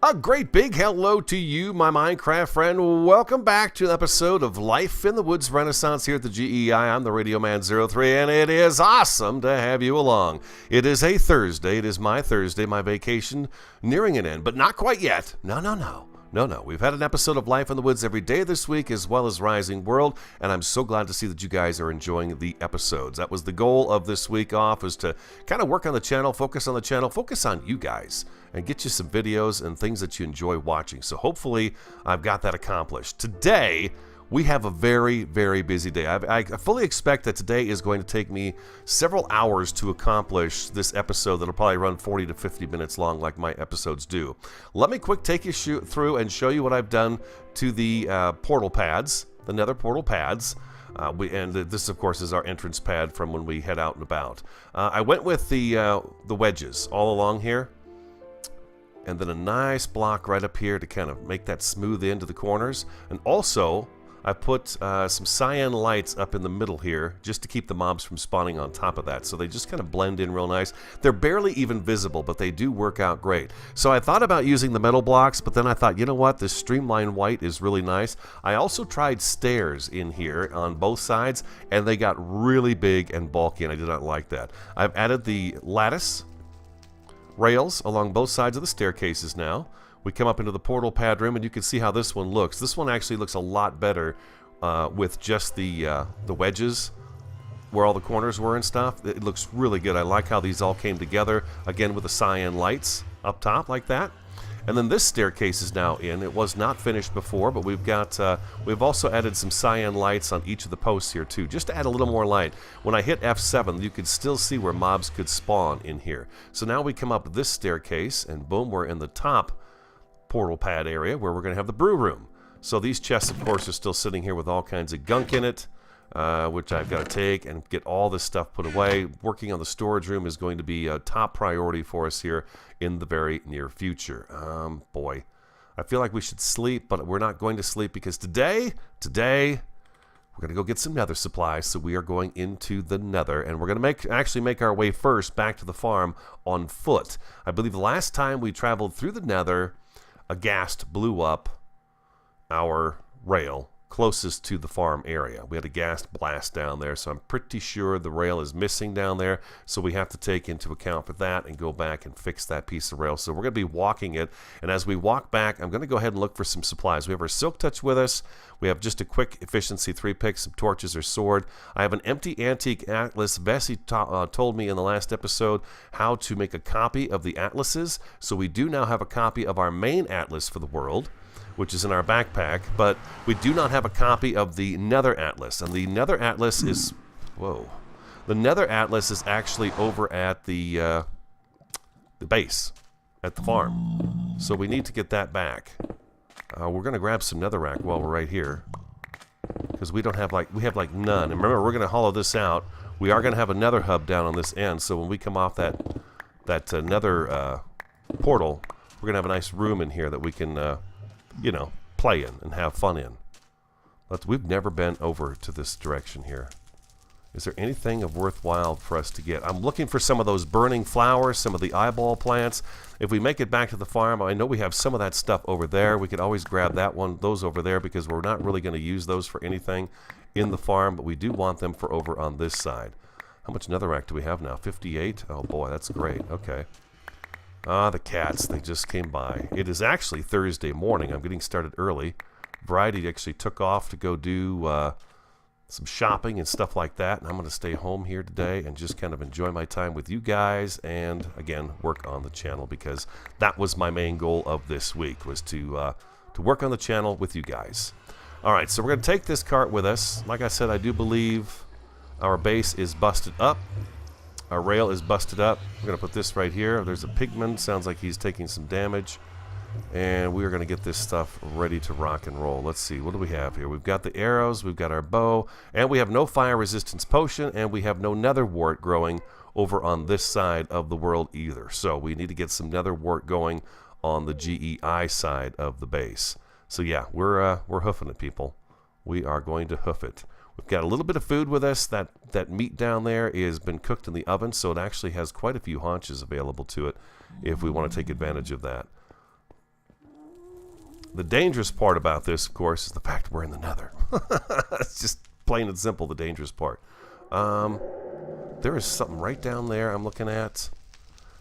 A great big hello to you, my Minecraft friend. Welcome back to an episode of Life in the Woods Renaissance here at the GEI. I'm the Radio Man 03, and it is awesome to have you along. It is a Thursday. It is my Thursday, my vacation nearing an end, but not quite yet. No. We've had an episode of Life in the Woods every day this week, as well as Rising World, and I'm so glad to see that you guys are enjoying the episodes. That was the goal of this week off, was to kind of work on the channel, focus on you guys, and get you some videos and things that you enjoy watching. So hopefully I've got that accomplished. Today, we have a very, very busy day. I fully expect that today is going to take me several hours to accomplish this episode that'll probably run 40 to 50 minutes long like my episodes do. Let me quick take you through and show you what I've done to the portal pads, the Nether portal pads. This, of course, is our entrance pad from when we head out and about. I went with the wedges all along here, and then a nice block right up here to kind of make that smooth into the corners. And also, I put some cyan lights up in the middle here just to keep the mobs from spawning on top of that. So they just kind of blend in real nice. They're barely even visible, but they do work out great. So I thought about using the metal blocks, but then I thought, you know what? This streamlined white is really nice. I also tried stairs in here on both sides, and they got really big and bulky, and I did not like that. I've added the lattice rails along both sides of the staircases now. We come up into the portal pad room, and you can see how this one looks. This one actually looks a lot better with just the wedges where all the corners were and stuff. It looks really good. I like how these all came together, again with the cyan lights up top like that. And then this staircase is now in. It was not finished before, but we've also added some cyan lights on each of the posts here too, just to add a little more light. When I hit F7, you could still see where mobs could spawn in here. So now we come up this staircase, and boom, we're in the top portal pad area where we're going to have the brew room. So these chests, of course, are still sitting here with all kinds of gunk in it, which I've got to take and get all this stuff put away. Working on the storage room is going to be a top priority for us here in the very near future. Boy, I feel like we should sleep, but we're not going to sleep because today we're going to go get some nether supplies. So we are going into the nether, and we're going to actually make our way first back to the farm on foot. I believe the last time we traveled through the nether, a ghast blew up our rail closest to the farm area. We had a ghast blast down there, so I'm pretty sure the rail is missing down there, so we have to take into account for that and go back and fix that piece of rail. So we're going to be walking it, and as we walk back, I'm going to go ahead and look for some supplies. We have our silk touch with us. We have just a quick efficiency 3-pick, some torches or sword. I have an empty antique atlas. Vessi told me in the last episode how to make a copy of the atlases, so we do now have a copy of our main atlas for the world, which is in our backpack, but we do not have a copy of the Nether Atlas. And the Nether Atlas is... Whoa. The Nether Atlas is actually over at the base, at the farm. So we need to get that back. We're going to grab some netherrack while we're right here, because we don't have, we have none. And remember, we're going to hollow this out. We are going to have a nether hub down on this end, so when we come off that nether portal, we're going to have a nice room in here that we can... play in and have fun in. But we've never been over to this direction here. Is there anything of worthwhile for us to get? I'm looking for some of those burning flowers, some of the eyeball plants. If we make it back to the farm, I know we have some of that stuff over there. We could always grab those over there, because we're not really going to use those for anything in the farm, but we do want them for over on this side. How much netherrack do we have now? 58? Oh boy, that's great. Okay. The cats, they just came by. It is actually Thursday morning. I'm getting started early. Variety actually took off to go do some shopping and stuff like that, and I'm going to stay home here today and just kind of enjoy my time with you guys, and again, work on the channel, because that was my main goal of this week, was to work on the channel with you guys. Alright, so we're going to take this cart with us. Like I said, I do believe our base is busted up. Our rail is busted up. We're going to put this right here. There's a pigman. Sounds like he's taking some damage. And we are going to get this stuff ready to rock and roll. Let's see. What do we have here? We've got the arrows. We've got our bow. And we have no fire resistance potion. And we have no nether wart growing over on this side of the world either. So we need to get some nether wart going on the GEI side of the base. So yeah, we're hoofing it, people. We are going to hoof it. We've got a little bit of food with us. That meat down there has been cooked in the oven, so it actually has quite a few haunches available to it if we want to take advantage of that. The dangerous part about this, of course, is the fact we're in the Nether. It's just plain and simple, the dangerous part. There is something right down there I'm looking at.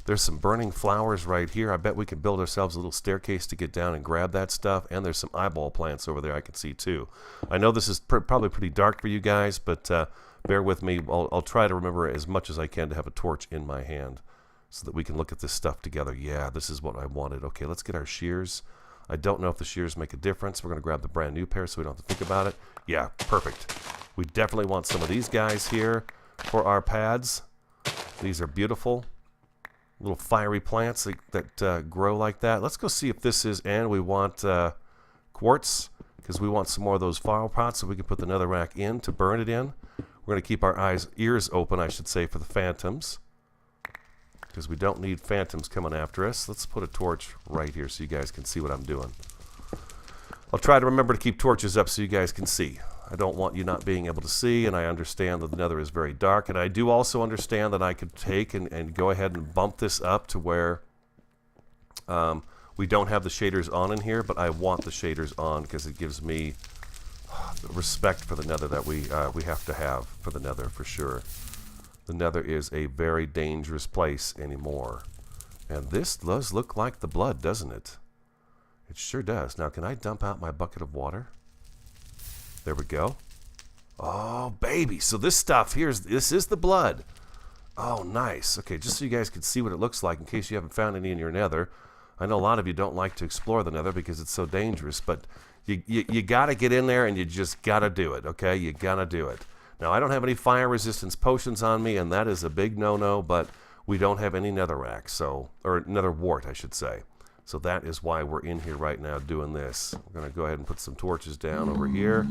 There's some burning flowers right here. I bet we can build ourselves a little staircase to get down and grab that stuff. And there's some eyeball plants over there I can see too. I know this is probably pretty dark for you guys, but bear with me. I'll try to remember as much as I can to have a torch in my hand so that we can look at this stuff together. Yeah, this is what I wanted. Okay, let's get our shears. I don't know if the shears make a difference. We're going to grab the brand new pair so we don't have to think about it. Yeah, perfect. We definitely want some of these guys here for our pads. These are beautiful. Little fiery plants that grow like that. Let's go see if this is, and we want quartz, because we want some more of those flower pots so we can put the nether rack in to burn it in. We're going to keep our ears open, I should say, for the phantoms, because we don't need phantoms coming after us. Let's put a torch right here so you guys can see what I'm doing. I'll try to remember to keep torches up so you guys can see. I don't want you not being able to see, and I understand that the nether is very dark, and I do also understand that I could take and go ahead and bump this up to where we don't have the shaders on in here, but I want the shaders on because it gives me the respect for the nether that we have to have for the nether for sure. The nether is a very dangerous place anymore, and this does look like the blood, doesn't it? It sure does. Now, can I dump out my bucket of water? There we go. Oh, baby. So this stuff here, this is the blood. Oh, nice. Okay, just so you guys can see what it looks like in case you haven't found any in your nether. I know a lot of you don't like to explore the nether because it's so dangerous, but you got to get in there and you just got to do it, okay? You got to do it. Now, I don't have any fire resistance potions on me, and that is a big no-no, but we don't have any netherrack, so, or nether wart, I should say. So that is why we're in here right now doing this. We're going to go ahead and put some torches down over here.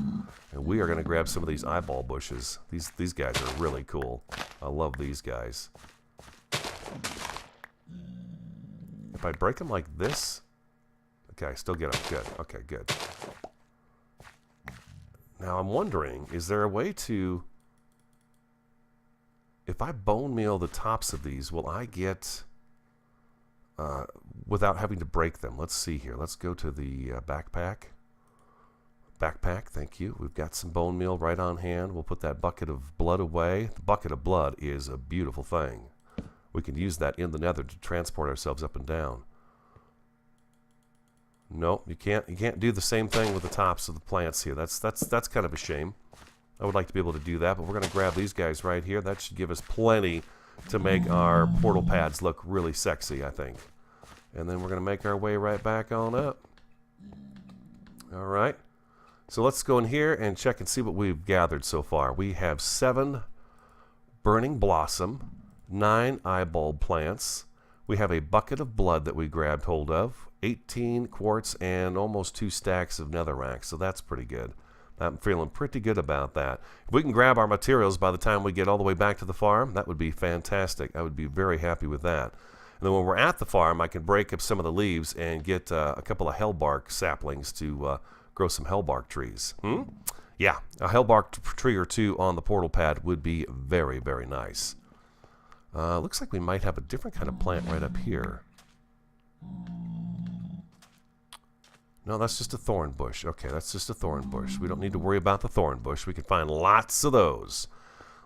And we are going to grab some of these eyeball bushes. These guys are really cool. I love these guys. If I break them like this... Okay, I still get them. Good. Okay, good. Now I'm wondering, is there a way to... If I bone meal the tops of these, will I get... without having to break them. Let's see here. Let's go to the backpack. Backpack, thank you. We've got some bone meal right on hand. We'll put that bucket of blood away. The bucket of blood is a beautiful thing. We can use that in the nether to transport ourselves up and down. Nope, you can't do the same thing with the tops of the plants here. That's kind of a shame. I would like to be able to do that, but we're going to grab these guys right here. That should give us plenty to make our portal pads look really sexy, I think. And then we're going to make our way right back on up. All right. So let's go in here and check and see what we've gathered so far. We have 7 burning blossom, 9 eyeball plants. We have a bucket of blood that we grabbed hold of, 18 quartz, and almost 2 stacks of netherrack. So that's pretty good. I'm feeling pretty good about that. If we can grab our materials by the time we get all the way back to the farm, that would be fantastic. I would be very happy with that. And then when we're at the farm, I can break up some of the leaves and get a couple of hellbark saplings to grow some hellbark trees. Yeah, a hellbark tree or 2 on the portal pad would be very, very nice. Looks like we might have a different kind of plant right up here. No, that's just a thorn bush. Okay, that's just a thorn bush. We don't need to worry about the thorn bush. We can find lots of those.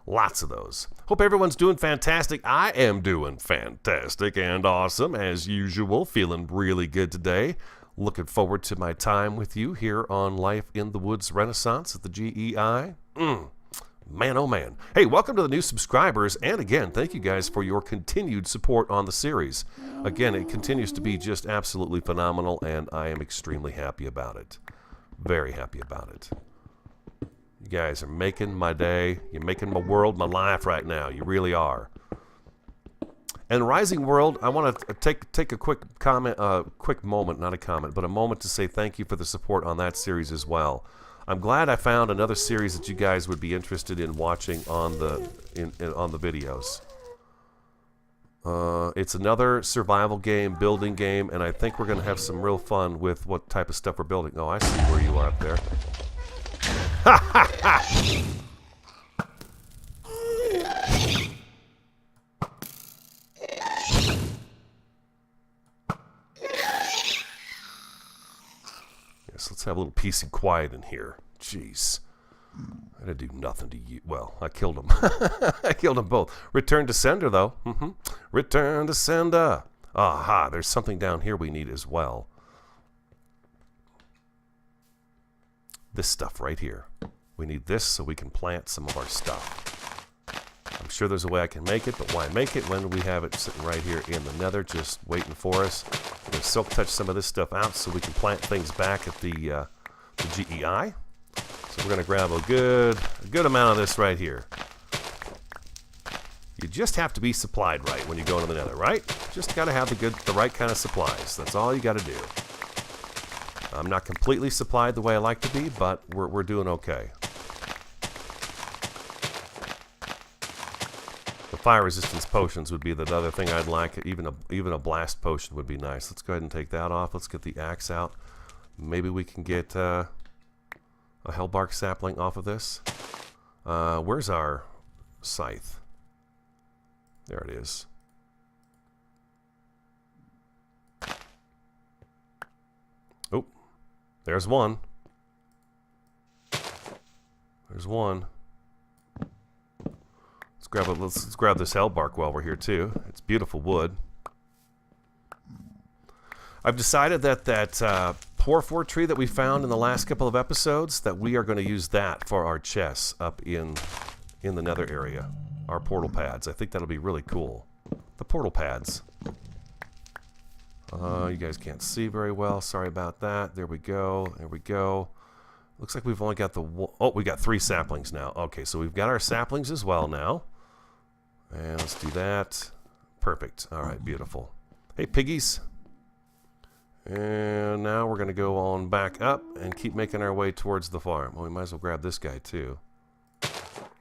Lots of those. Hope everyone's doing fantastic. I am doing fantastic and awesome as usual. Feeling really good today. Looking forward to my time with you here on Life in the Woods Renaissance at the GEI. Man, oh man. Hey, welcome to the new subscribers. And again, thank you guys for your continued support on the series. Again, it continues to be just absolutely phenomenal, and I am extremely happy about it. Very happy about it. You guys are making my day. You're making my world, my life right now. You really are. And Rising World, I want to take a quick comment, quick moment, not a comment, but a moment to say thank you for the support on that series as well. I'm glad I found another series that you guys would be interested in watching on the on the videos. It's another survival game, building game, and I think we're going to have some real fun with what type of stuff we're building. Oh, I see where you are up there. Ha ha ha! Yes, let's have a little peace and quiet in here. Jeez. I didn't do nothing to you. Well, I killed them. I killed them both. Return to sender, though. Return to sender. Aha, there's something down here we need as well. This stuff right here. We need this so we can plant some of our stuff. I'm sure there's a way I can make it, but why make it when we have it sitting right here in the Nether just waiting for us? We're going to silk touch some of this stuff out so we can plant things back at the GEI. So we're going to grab a good amount of this right here. You just have to be supplied right when you go into the Nether, right? Just got to have the right kind of supplies. That's all you got to do. I'm not completely supplied the way I like to be, but we're doing okay. The fire resistance potions would be the other thing I'd like. Even a blast potion would be nice. Let's go ahead and take that off. Let's get the axe out. Maybe we can get a hellbark sapling off of this. Where's our scythe? There it is. Oh, there's one. There's one. Let's grab this hellbark while we're here too. It's beautiful wood. I've decided that porphyry tree that we found in the last couple of episodes, that we are going to use that for our chests up in the Nether area. Our portal pads. I think that'll be really cool. The portal pads. You guys can't see very well. Sorry about that. There we go. There we go. Looks like we've only got we got 3 saplings now. Okay, so we've got our saplings as well now. And let's do that. Perfect. All right, beautiful. Hey, piggies. And now we're going to go on back up and keep making our way towards the farm. Well, we might as well grab this guy too.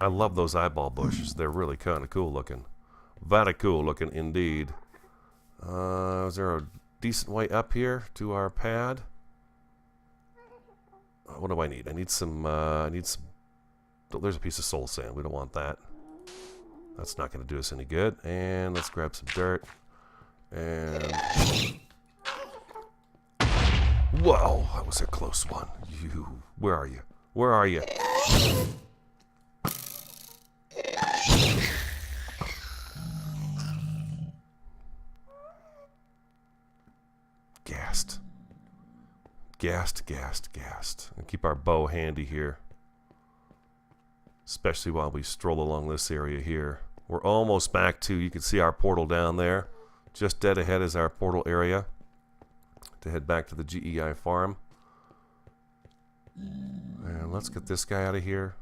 I love those eyeball bushes. They're really kind of cool looking. Very cool looking indeed. Is there a decent way up here to our pad? What do I need? I need some, there's a piece of soul sand. We don't want that. That's not going to do us any good. And let's grab some dirt. And... Whoa, that was a close one. Where are you? Where are you? Gassed. And keep our bow handy here. Especially while we stroll along this area here. We're almost back to, you can see our portal down there. Just dead ahead is our portal area to head back to the GEI farm. And let's get this guy out of here.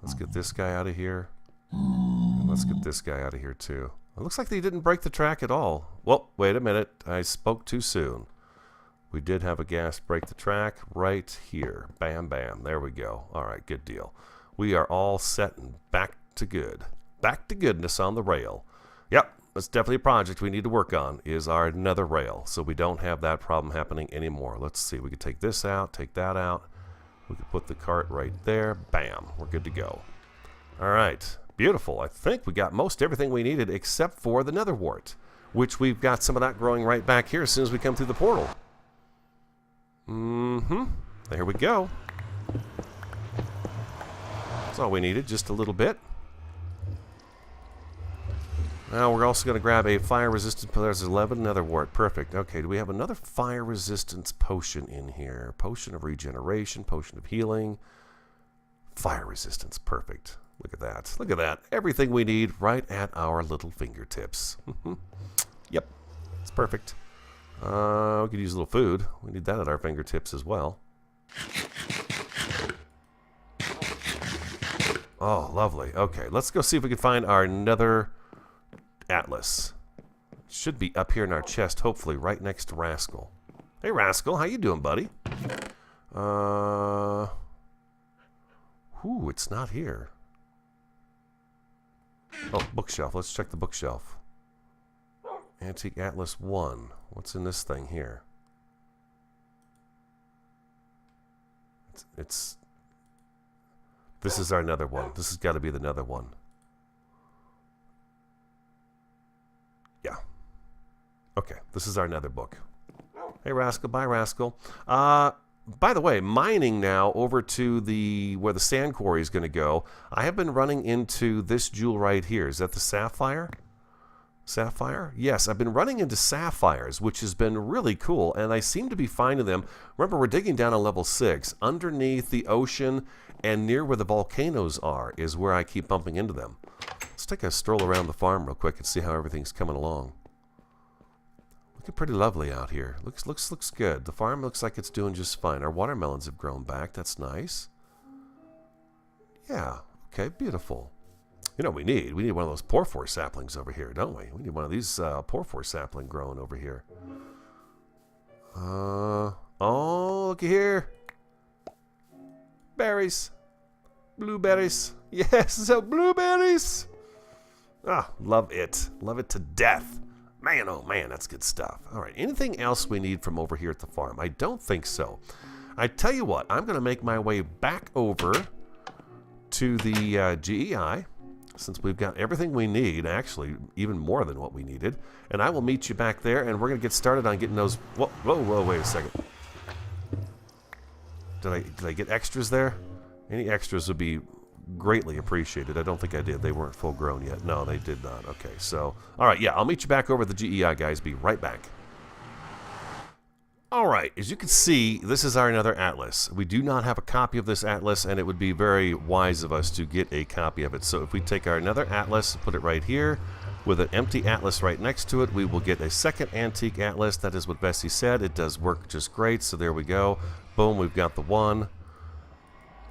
Let's get this guy out of here. And let's get this guy out of here too. It looks like they didn't break the track at all. Well, wait a minute. I spoke too soon. We did have a gas break the track right here. Bam, bam. There we go. All right, good deal. We are all set and back to good. Back to goodness on the rail. Yep, that's definitely a project we need to work on, is our Nether rail, so we don't have that problem happening anymore. Let's see. We could take this out, take that out. We could put the cart right there. Bam. We're good to go. All right. Beautiful. I think we got most everything we needed except for the nether wart, which we've got some of that growing right back here as soon as we come through the portal. There we go. That's all we needed, just a little bit. Now we're also going to grab a fire resistant. There's 11 nether wart. Perfect. Okay, do we have another fire resistance potion in here? Potion of regeneration, potion of healing, fire resistance. Perfect. Look at that. Look at that. Everything we need right at our little fingertips. Yep. It's perfect. We could use a little food. We need that at our fingertips as well. Oh, lovely. Okay, let's go see if we can find our nether atlas. It should be up here in our chest, hopefully, right next to Rascal. Hey, Rascal. How you doing, buddy? Ooh, it's not here. Oh, bookshelf. Let's check the bookshelf. Antique Atlas 1. What's in this thing here? This is our nether one. This has got to be the nether one. Yeah. Okay, this is our nether book. Hey, Rascal. Bye, Rascal. by the way, mining now over to where the sand quarry is going to go. I have been running into this jewel right here. Is that the sapphire? Sapphire? Yes, I've been running into sapphires, which has been really cool, and I seem to be finding them. Remember, we're digging down on level 6. Underneath the ocean and near where the volcanoes are is where I keep bumping into them. Let's take a stroll around the farm real quick and see how everything's coming along. Looking pretty lovely out here. Looks good. The farm looks like it's doing just fine. Our watermelons have grown back. That's nice. Yeah. Okay, beautiful. You know what we need? We need one of those porphyry saplings over here, don't we? We need one of these porphyry sapling growing over here. Oh, looky here. Berries. Blueberries. Yes, so blueberries. Ah, love it. Love it to death. Man, oh man, that's good stuff. All right, anything else we need from over here at the farm? I don't think so. I tell you what, I'm going to make my way back over to the GEI, since we've got everything we need, actually, even more than what we needed. And I will meet you back there, and we're going to get started on getting those... Whoa, wait a second. Did I get extras there? Any extras would be greatly appreciated. I don't think I did. They weren't full grown yet. No, they did not. Okay, so... Alright, yeah, I'll meet you back over at the GEI, guys. Be right back. Alright, as you can see, this is our another atlas. We do not have a copy of this atlas, and it would be very wise of us to get a copy of it. So if we take our another atlas, put it right here, with an empty atlas right next to it, we will get a second antique atlas. That is what Bessie said. It does work just great, so there we go. Boom, we've got the one.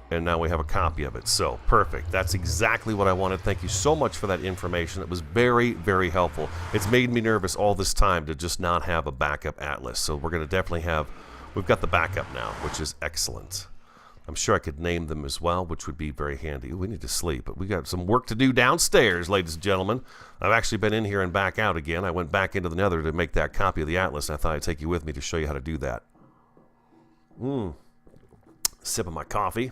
And now we have a copy of it. So, perfect. That's exactly what I wanted. Thank you so much for that information. It was very, very helpful. It's made me nervous all this time to just not have a backup atlas. So we're going to definitely have... We've got the backup now, which is excellent. I'm sure I could name them as well, which would be very handy. We need to sleep, but we got some work to do downstairs, ladies and gentlemen. I've actually been in here and back out again. I went back into the Nether to make that copy of the atlas, and I thought I'd take you with me to show you how to do that. Sip of my coffee.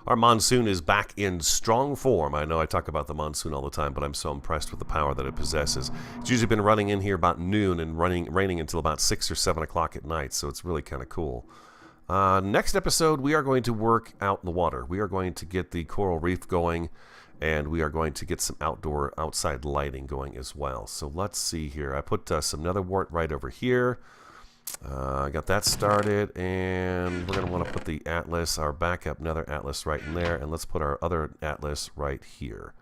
Our monsoon is back in strong form. I know I talk about the monsoon all the time, but I'm so impressed with the power that it possesses. It's usually been running in here about noon and raining until about 6 or 7 o'clock at night, so it's really kind of cool. Next episode, we are going to work out in the water. We are going to get the coral reef going, and we are going to get some outside lighting going as well. So let's see here. I put some nether wart right over here. I got that started, and we're going to want to put the atlas, our backup nether atlas, right in there, and let's put our other atlas right here.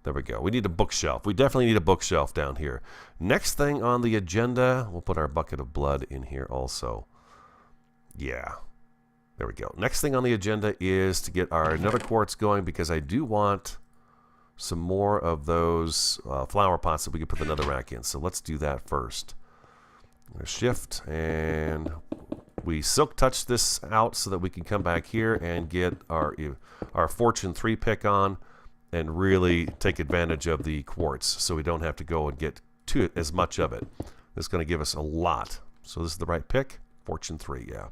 There we go. We need a bookshelf. We definitely need a bookshelf down here. Next thing on the agenda, we'll put our bucket of blood in here also. Yeah. There we go. Next thing on the agenda is to get our nether quartz going, because I do want some more of those flower pots that we can put the nether rack in. So let's do that first. Shift, and we silk touch this out so that we can come back here and get our Fortune 3 pick on and really take advantage of the quartz, so we don't have to go and get as much of it. It's going to give us a lot. So this is the right pick. Fortune 3, yeah.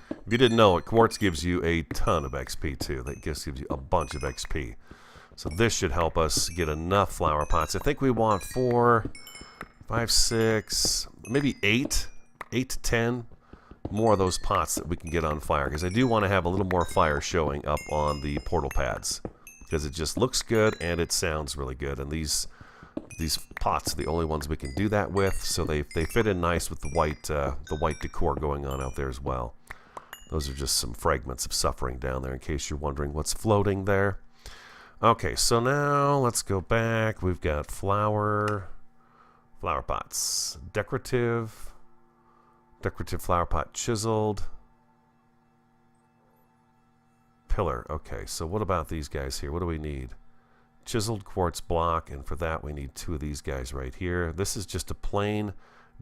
If you didn't know it, quartz gives you a ton of XP too. That just gives you a bunch of XP. So this should help us get enough flower pots. I think we want 4, 5, 6, maybe 8 to 10 more of those pots that we can get on fire, because I do want to have a little more fire showing up on the portal pads, because it just looks good and it sounds really good. And these pots are the only ones we can do that with, so they fit in nice with the white decor going on out there as well. Those are just some fragments of suffering down there, in case you're wondering what's floating there. Okay, so now let's go back. We've got flower pots, decorative flower pot, chiseled, pillar. Okay, so what about these guys here? What do we need? Chiseled quartz block, and for that we need 2 of these guys right here. This is just a plain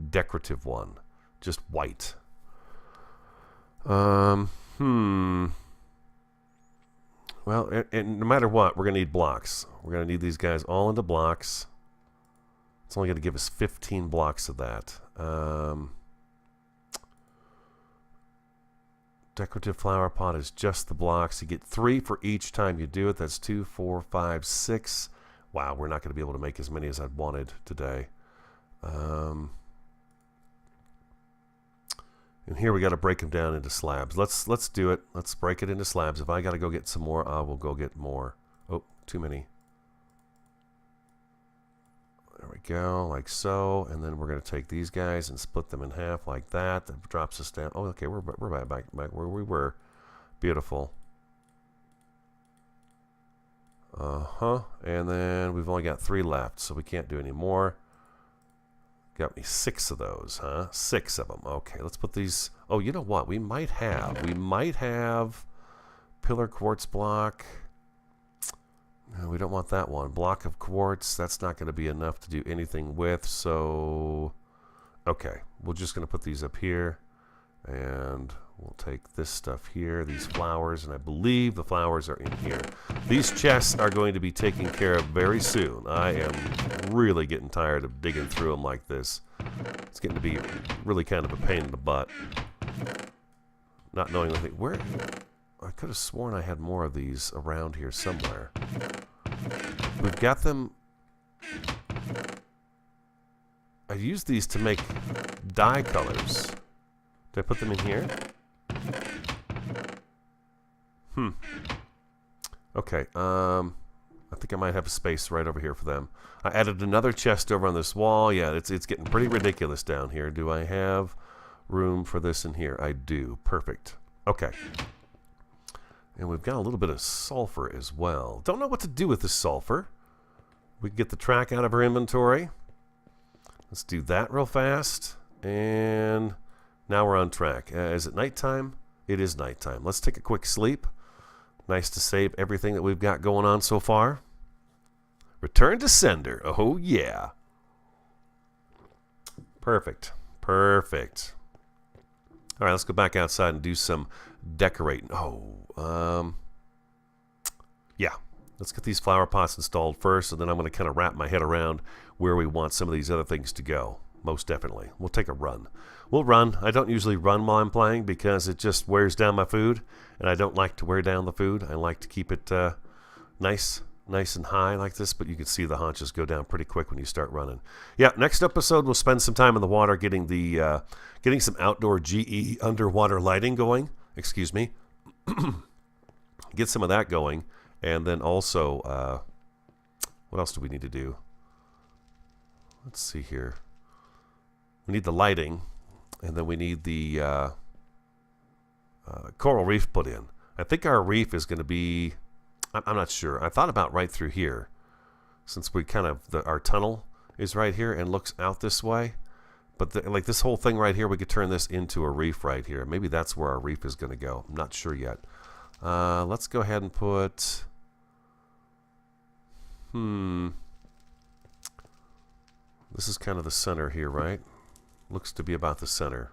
decorative one, just white. Well, and no matter what, we're gonna need blocks. We're gonna need these guys all into blocks. It's only going to give us 15 blocks of that. Decorative flower pot is just the blocks. You get 3 for each time you do it. That's 2, 4, 5, 6. Wow, we're not going to be able to make as many as I'd wanted today. And here we got to break them down into slabs. Let's do it. Let's break it into slabs. If I got to go get some more, I will go get more. Oh, too many. There we go, like so. And then we're going to take these guys and split them in half like that. That drops us down. Oh, okay, we're back where we were. Beautiful. And then we've only got 3 left, so we can't do any more. Got me 6 of those, huh? 6 of them. Okay, let's put these. Oh, you know what? We might have pillar quartz block. No, we don't want that one. Block of quartz. That's not going to be enough to do anything with. So, okay, we're just going to put these up here, and we'll take this stuff here. These flowers, and I believe the flowers are in here. These chests are going to be taken care of very soon. I am really getting tired of digging through them like this. It's getting to be really kind of a pain in the butt. Not knowing anything. Where? I could have sworn I had more of these around here somewhere. We've got them. I used these to make dye colors. Did I put them in here? Okay, I think I might have a space right over here for them. I added another chest over on this wall. Yeah, it's getting pretty ridiculous down here. Do I have room for this in here? I do. Perfect. Okay. And we've got a little bit of sulfur as well. Don't know what to do with this sulfur. We can get the track out of our inventory. Let's do that real fast. And now we're on track. Is it nighttime? It is nighttime. Let's take a quick sleep. Nice to save everything that we've got going on so far. Return to sender. Oh, yeah. Perfect. Perfect. All right, let's go back outside and do some decorating. Yeah. Let's get these flower pots installed first, and then I'm going to kind of wrap my head around where we want some of these other things to go. Most definitely. We'll take a run. We'll run. I don't usually run while I'm playing because it just wears down my food, and I don't like to wear down the food. I like to keep it nice and high like this, but you can see the haunches go down pretty quick when you start running. Yeah, next episode we'll spend some time in the water getting the getting some outdoor GE underwater lighting going. Excuse me. Get some of that going, and then also what else do we need to do? Let's see here. We need the lighting, and then we need the coral reef put in. I think our reef is going to be, I'm not sure. I thought about right through here, since we kind of, our tunnel is right here and looks out this way. But like this whole thing right here, we could turn this into a reef right here. Maybe that's where our reef is going to go. I'm not sure yet. Let's go ahead and put, this is kind of the center here, right? Looks to be about the center.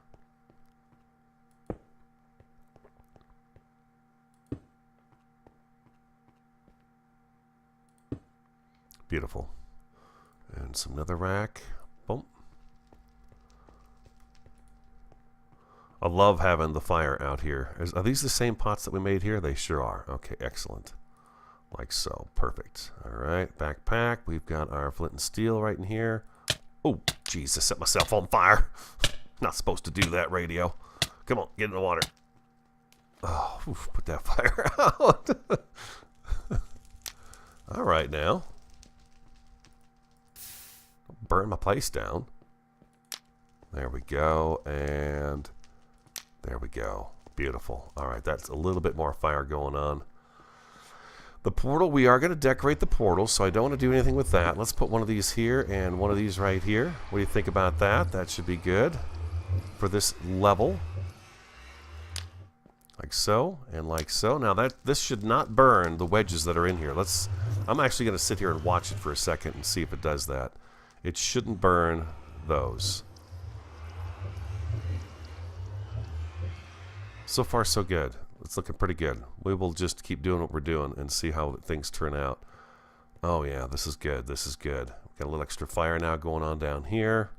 Beautiful. And some netherrack. Boom. I love having the fire out here. Are these the same pots that we made here? They sure are. Okay, excellent. Like so. Perfect. All right, backpack. We've got our flint and steel right in here. Oh, jeez, I set myself on fire. Not supposed to do that, radio. Come on, get in the water. Oh, oof, put that fire out. All right, now. Burn my place down. There we go, and there we go. Beautiful. All right, that's a little bit more fire going on. The portal, we are going to decorate the portal, so I don't want to do anything with that. Let's put one of these here and one of these right here. What do you think about that? That should be good for this level. Like so, and like so. Now, this should not burn the wedges that are in here. I'm actually going to sit here and watch it for a second and see if it does that. It shouldn't burn those. So far, so good. It's looking pretty good. We will just keep doing what we're doing and see how things turn out. Oh yeah, this is good. This is good. Got a little extra fire now going on down here.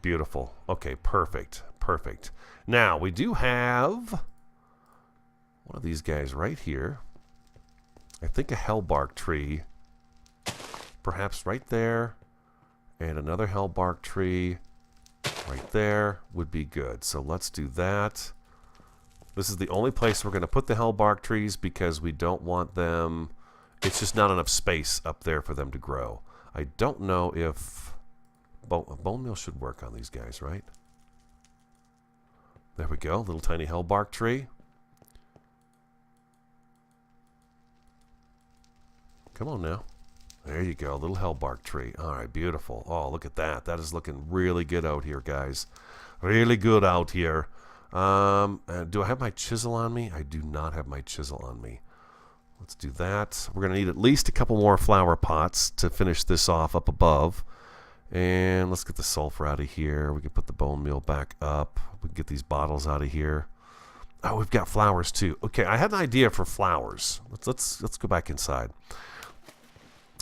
Beautiful. Okay, perfect. Perfect. Now, we do have one of these guys right here. I think a hellbark tree. Perhaps right there. And another hellbark tree right there would be good. So let's do that. This is the only place we're going to put the hellbark trees because we don't want them. It's just not enough space up there for them to grow. I don't know if a bone meal should work on these guys, right? There we go, little tiny hellbark tree. Come on now. There you go, little hellbark tree. All right, beautiful. Oh, look at that. That is looking really good out here, guys. Really good out here. Do I have my chisel on me? I do not have my chisel on me. Let's do that. We're going to need at least a couple more flower pots to finish this off up above. And let's get the sulfur out of here. We can put the bone meal back up. We can get these bottles out of here. Oh, we've got flowers too. Okay, I had an idea for flowers. Let's go back inside.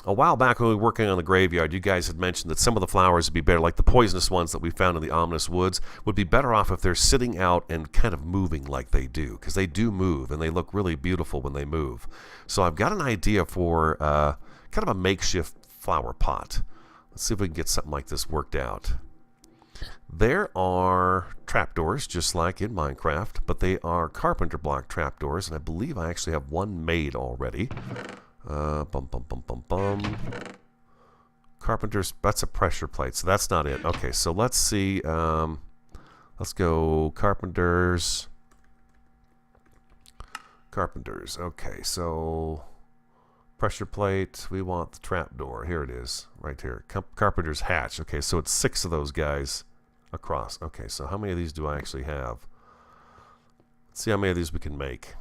A while back when we were working on the graveyard, you guys had mentioned that some of the flowers would be better, like the poisonous ones that we found in the ominous woods, would be better off if they're sitting out and kind of moving like they do, because they do move, and they look really beautiful when they move. So I've got an idea for kind of a makeshift flower pot. Let's see if we can get something like this worked out. There are trapdoors, just like in Minecraft, but they are carpenter block trapdoors, and I believe I actually have one made already. Carpenter's, that's a pressure plate, so that's not it. Okay, so let's see. Let's go carpenters. Okay, so pressure plate. We want the trapdoor. Here it is, right here. Carpenter's hatch. Okay, so it's 6 of those guys across. Okay, so how many of these do I actually have? Let's see how many of these we can make.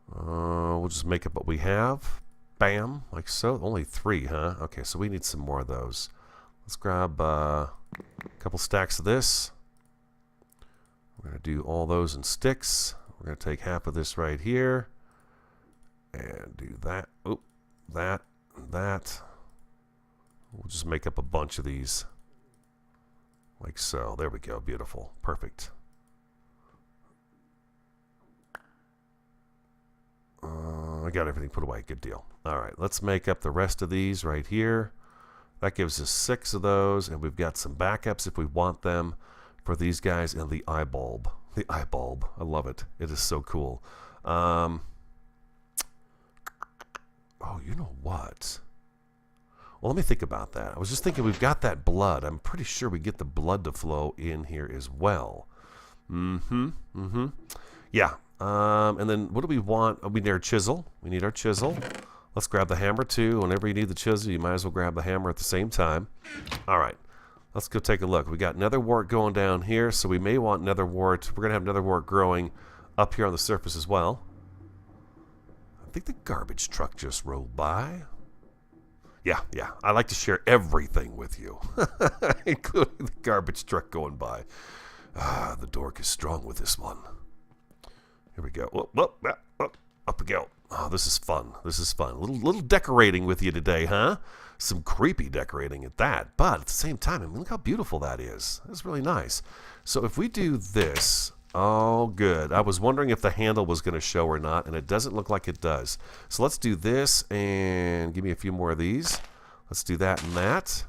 We'll just make up what we have. Bam, like so. Only 3, huh? Okay, so we need some more of those. Let's grab a couple stacks of this. We're going to do all those in sticks. We're going to take half of this right here. And do that. Oop, that, and that. We'll just make up a bunch of these. Like so. There we go. Beautiful. Perfect. I got everything put away. Good deal. All right, let's make up the rest of these right here. That gives us 6 of those, and we've got some backups if we want them for these guys and the eye bulb. The eye bulb. I love it. It is so cool. Oh, you know what? Well, let me think about that. I was just thinking we've got that blood. I'm pretty sure we get the blood to flow in here as well. Yeah. And then what do we want? Oh, we need our chisel. We need our chisel. Let's grab the hammer too. Whenever you need the chisel, you might as well grab the hammer at the same time. All right. Let's go take a look. We got nether wart going down here, so we may want nether wart. We're going to have nether wart growing up here on the surface as well. I think the garbage truck just rolled by. Yeah. I like to share everything with you, including the garbage truck going by. The dork is strong with this one. Here we go. Up we go. Oh, this is fun. This is fun. Little decorating with you today, huh? Some creepy decorating at that. But at the same time, I mean, look how beautiful that is. That's really nice. So if we do this, oh, good. I was wondering if the handle was going to show or not, and it doesn't look like it does. So let's do this, and give me a few more of these. Let's do that and that.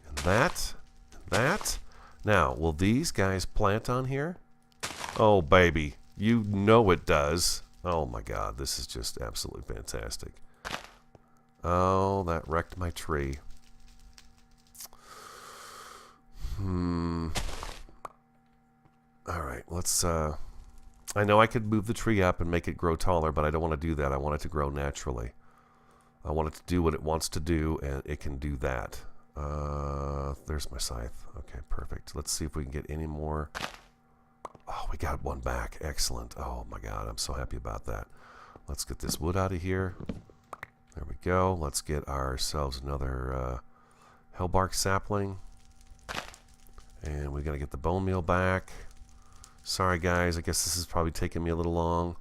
And that. And that. Now, will these guys plant on here? Oh, baby. You know it does. Oh, my God. This is just absolutely fantastic. Oh, that wrecked my tree. All right. Let's... I know I could move the tree up and make it grow taller, but I don't want to do that. I want it to grow naturally. I want it to do what it wants to do, and it can do that. There's my scythe. Okay, perfect. Let's see if we can get any more... Oh, we got one back. Excellent. Oh, my God. I'm so happy about that. Let's get this wood out of here. There we go. Let's get ourselves another hellbark sapling. And we got to get the bone meal back. Sorry, guys. I guess this is probably taking me a little long.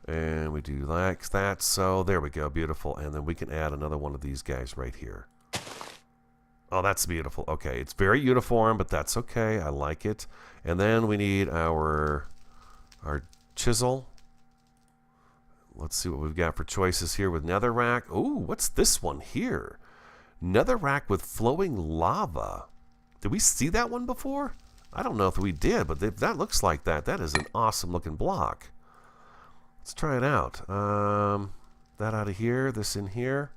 And we do like that. So there we go. Beautiful. And then we can add another one of these guys right here. Oh, that's beautiful. Okay, it's very uniform, but that's okay. I like it. And then we need our chisel. Let's see what we've got for choices here with netherrack. Ooh, what's this one here? Netherrack with flowing lava. Did we see that one before? I don't know if we did, but that looks like that. That is an awesome looking block. Let's try it out. That out of here, this in here.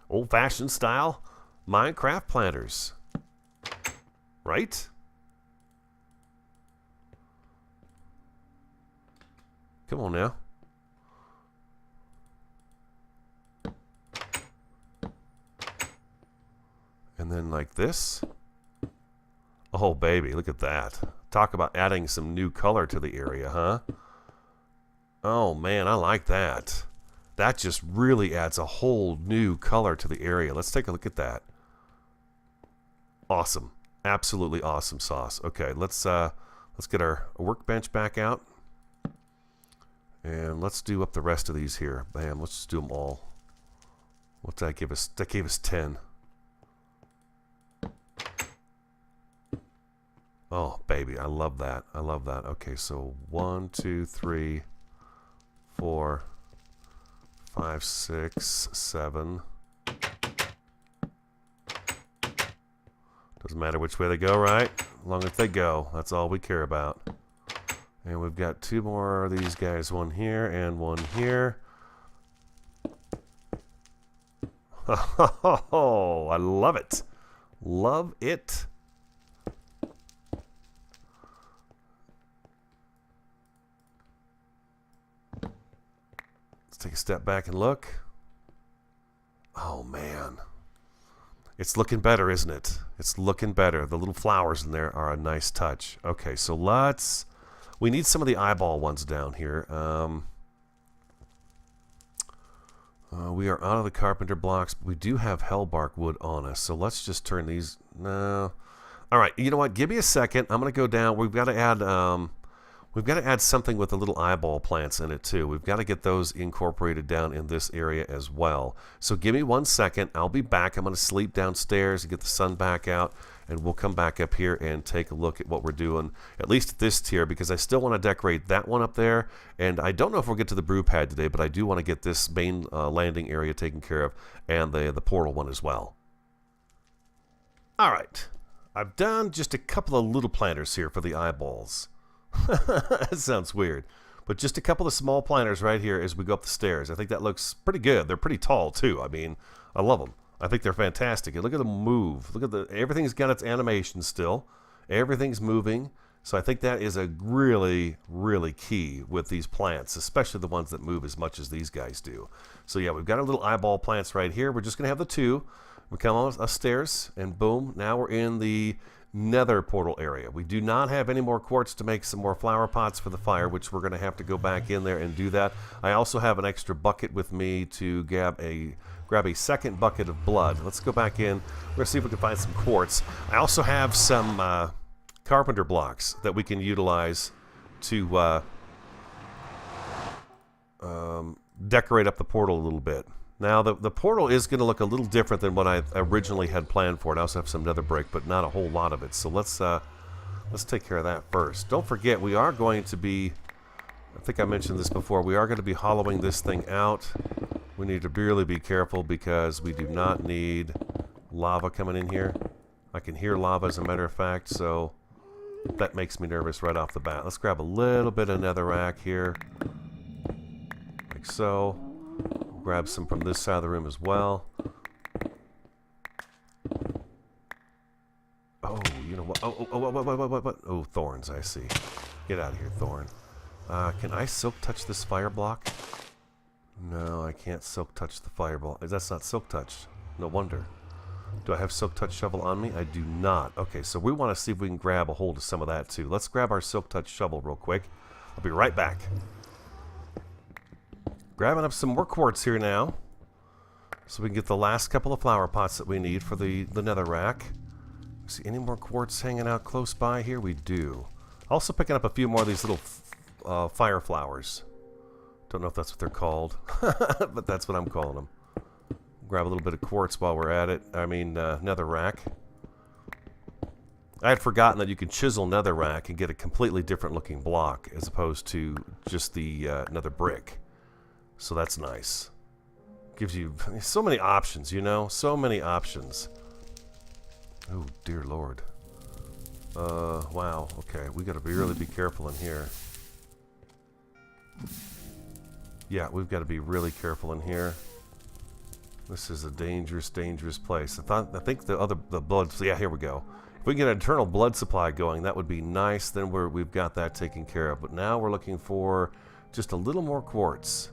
Old-fashioned style Minecraft planters. Right? Come on now. And then like this. Oh, baby, look at that. Talk about adding some new color to the area, huh? Oh, man, I like that. That just really adds a whole new color to the area. Let's take a look at that. Awesome. Absolutely awesome sauce. Okay, let's get our workbench back out. And let's do up the rest of these here. Bam, let's just do them all. What did that give us? That gave us 10. Oh, baby, I love that. I love that. Okay, so 1, 2, 3, 4, 5, 6, 7. Doesn't matter which way they go, right? As long as they go, that's all we care about. And we've got 2 more of these guys, one here and one here. Oh, I love it. Love it. Let's take a step back and look. Oh, man. It's looking better, isn't it? It's looking better. The little flowers in there are a nice touch. Okay, so let's... We need some of the eyeball ones down here. We are out of the carpenter blocks, but we do have hellbark wood on us. So let's just turn these... No. All right, you know what? Give me a second. I'm going to go down. We've got to add something with the little eyeball plants in it too. We've got to get those incorporated down in this area as well. So give me 1 second. I'll be back. I'm going to sleep downstairs and get the sun back out, and we'll come back up here and take a look at what we're doing, at least at this tier, because I still want to decorate that one up there. And I don't know if we'll get to the brew pad today, but I do want to get this main landing area taken care of, and the portal one as well. All right. I've done just a couple of little planters here for the eyeballs. That sounds weird, but just a couple of small planters right here as we go up the stairs. I think that looks pretty good. They're pretty tall too. I mean, I love them. I think they're fantastic. And look at them move. Look at everything's got its animation still. Everything's moving. So I think that is a really, really key with these plants, especially the ones that move as much as these guys do. So yeah, we've got our little eyeball plants right here. We're just gonna have the 2. We come upstairs and boom, now we're in the Nether portal area. We do not have any more quartz to make some more flower pots for the fire, which we're going to have to go back in there and do that. I also have an extra bucket with me to grab a second bucket of blood. Let's go back in. We're going to see if we can find some quartz. I also have some carpenter blocks that we can utilize to decorate up the portal a little bit. Now, the portal is going to look a little different than what I originally had planned for it. I also have some nether brick, but not a whole lot of it. So let's take care of that first. Don't forget, we are going to be, I think I mentioned this before, we are going to be hollowing this thing out. We need to really be careful because we do not need lava coming in here. I can hear lava, as a matter of fact, so that makes me nervous right off the bat. Let's grab a little bit of netherrack here, like so. Grab some from this side of the room as well. Oh, you know what? What? Oh, thorns, I see. Get out of here, thorn. Can I silk touch this fire block? No, I can't silk touch the fire block. That's not silk touch. No wonder. Do I have silk touch shovel on me? I do not. Okay, so we want to see if we can grab a hold of some of that too. Let's grab our silk touch shovel real quick. I'll be right back. Grabbing up some more quartz here now, so we can get the last couple of flower pots that we need for the nether rack. See any more quartz hanging out close by here? We do. Also picking up a few more of these little fire flowers. Don't know if that's what they're called, but that's what I'm calling them. Grab a little bit of quartz while we're at it. I mean, nether rack. I had forgotten that you can chisel nether rack and get a completely different looking block as opposed to just the nether brick. So that's nice. Gives you so many options, you know? So many options. Oh, dear Lord. Wow. Okay, we gotta really be careful in here. Yeah, we've got to be really careful in here. This is a dangerous, dangerous place. I think the blood... Yeah, here we go. If we can get an eternal blood supply going, that would be nice. Then we've got that taken care of. But now we're looking for just a little more quartz.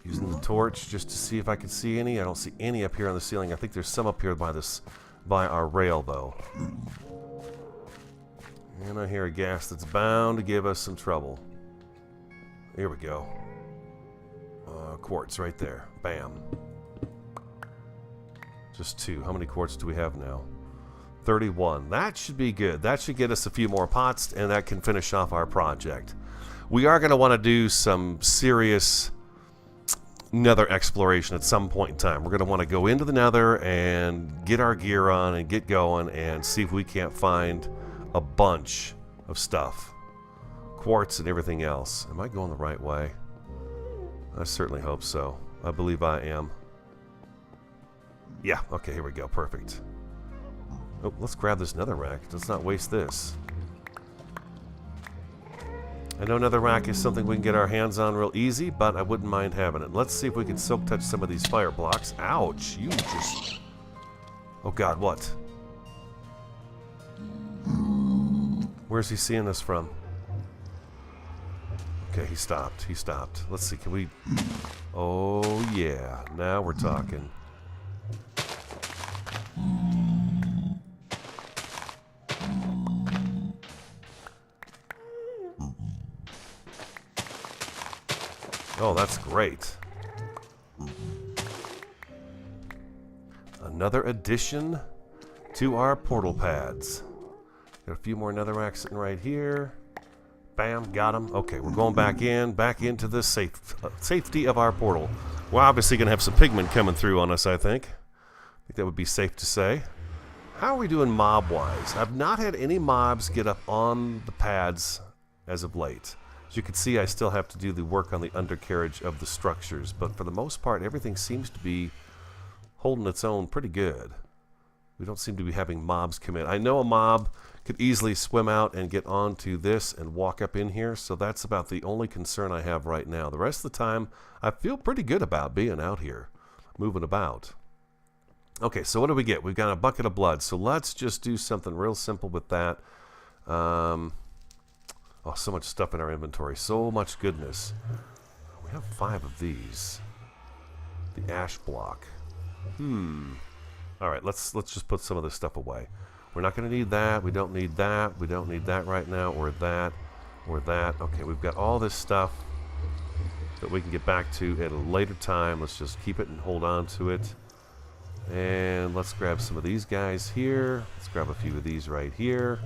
Using the torch just to see if I can see any. I don't see any up here on the ceiling. I think there's some up here by our rail, though. And I hear a gas that's bound to give us some trouble. Here we go. Quartz right there. Bam. Just 2. How many quartz do we have now? 31. That should be good. That should get us a few more pots, and that can finish off our project. We are going to want to do some serious Nether exploration at some point in time. We're going to want to go into the Nether and get our gear on and get going and see if we can't find a bunch of stuff. Quartz and everything else. Am I going the right way? I certainly hope so. I believe I am. Yeah, okay, here we go. Perfect. Oh, let's grab this nether rack. Let's not waste this. I know nether rack is something we can get our hands on real easy, but I wouldn't mind having it. Let's see if we can silk touch some of these fire blocks. Ouch, you just... Oh god, what? Where's he seeing this from? Okay, he stopped. He stopped. Let's see, can we... Oh, yeah. Now we're talking. Oh, that's great. Another addition to our portal pads. Got a few more netherrack sitting right here. Bam, got them. Okay, we're going back into the safety of our portal. We're obviously going to have some pigment coming through on us, I think. I think that would be safe to say. How are we doing mob-wise? I've not had any mobs get up on the pads as of late. As you can see, I still have to do the work on the undercarriage of the structures, but for the most part, everything seems to be holding its own pretty good. We don't seem to be having mobs come in. I know a mob could easily swim out and get onto this and walk up in here, so that's about the only concern I have right now. The rest of the time, I feel pretty good about being out here, moving about. Okay, so what do we get? We've got a bucket of blood, so let's just do something real simple with that. Oh, so much stuff in our inventory. So much goodness. We have 5 of these. The ash block. Alright, let's just put some of this stuff away. We're not going to need that. We don't need that. We don't need that right now. Or that. Or that. Okay, we've got all this stuff that we can get back to at a later time. Let's just keep it and hold on to it. And let's grab some of these guys here. Let's grab a few of these right here.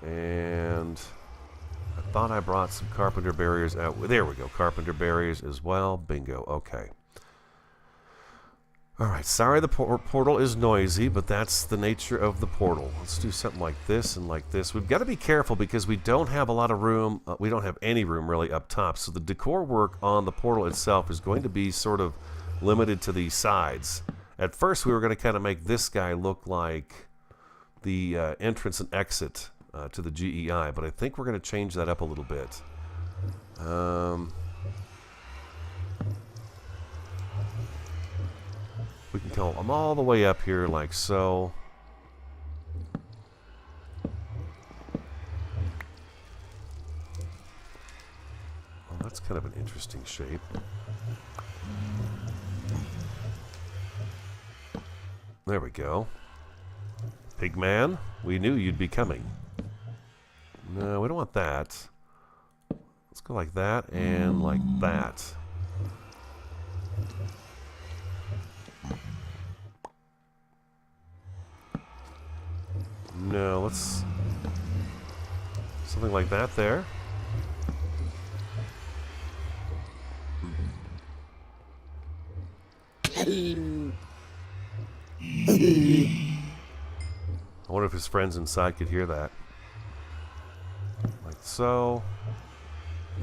And... I thought I brought some carpenter barriers out. There we go. Carpenter barriers as well. Bingo. Okay. Alright. Sorry the portal is noisy, but that's the nature of the portal. Let's do something like this and like this. We've got to be careful because we don't have a lot of room. We don't have any room really up top. So the decor work on the portal itself is going to be sort of limited to the sides. At first we were going to kind of make this guy look like the entrance and exit to the GEI, but I think we're going to change that up a little bit. We can come all the way up here like so. Well, that's kind of an interesting shape. There we go. Pigman, we knew you'd be coming. No, we don't want that. Let's go like that and like that. No, let's... something like that there. I wonder if his friends inside could hear that. like so.